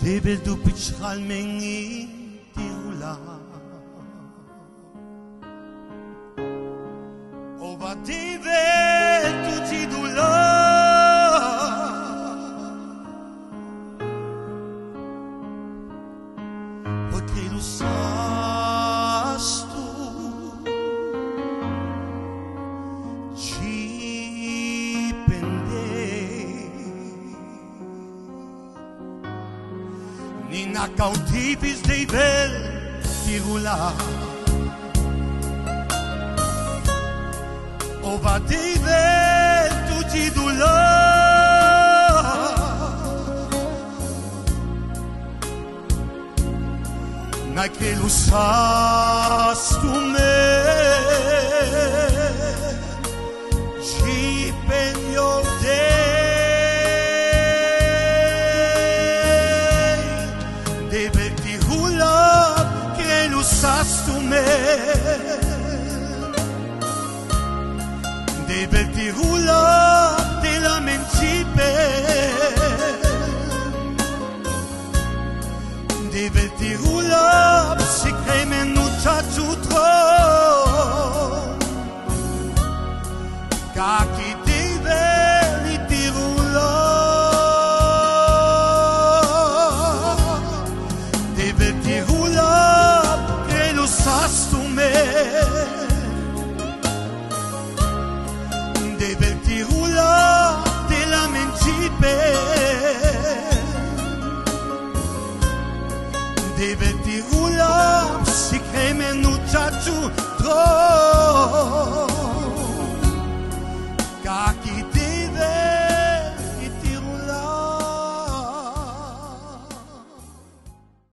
Debel du pichal mengi tirula Ova debel tu tidula Porque lu sastu Nina cautipis dei bel tirula Ova dei bel tu tidula Na che lu sastu me Ci penio de Sastu me de vertirula de la mencipe de vertirula si creme nucha tutro kaki de vertirula de vertirula Sastu me de vertirula de la mencipe de vertirula si creme nucha tutro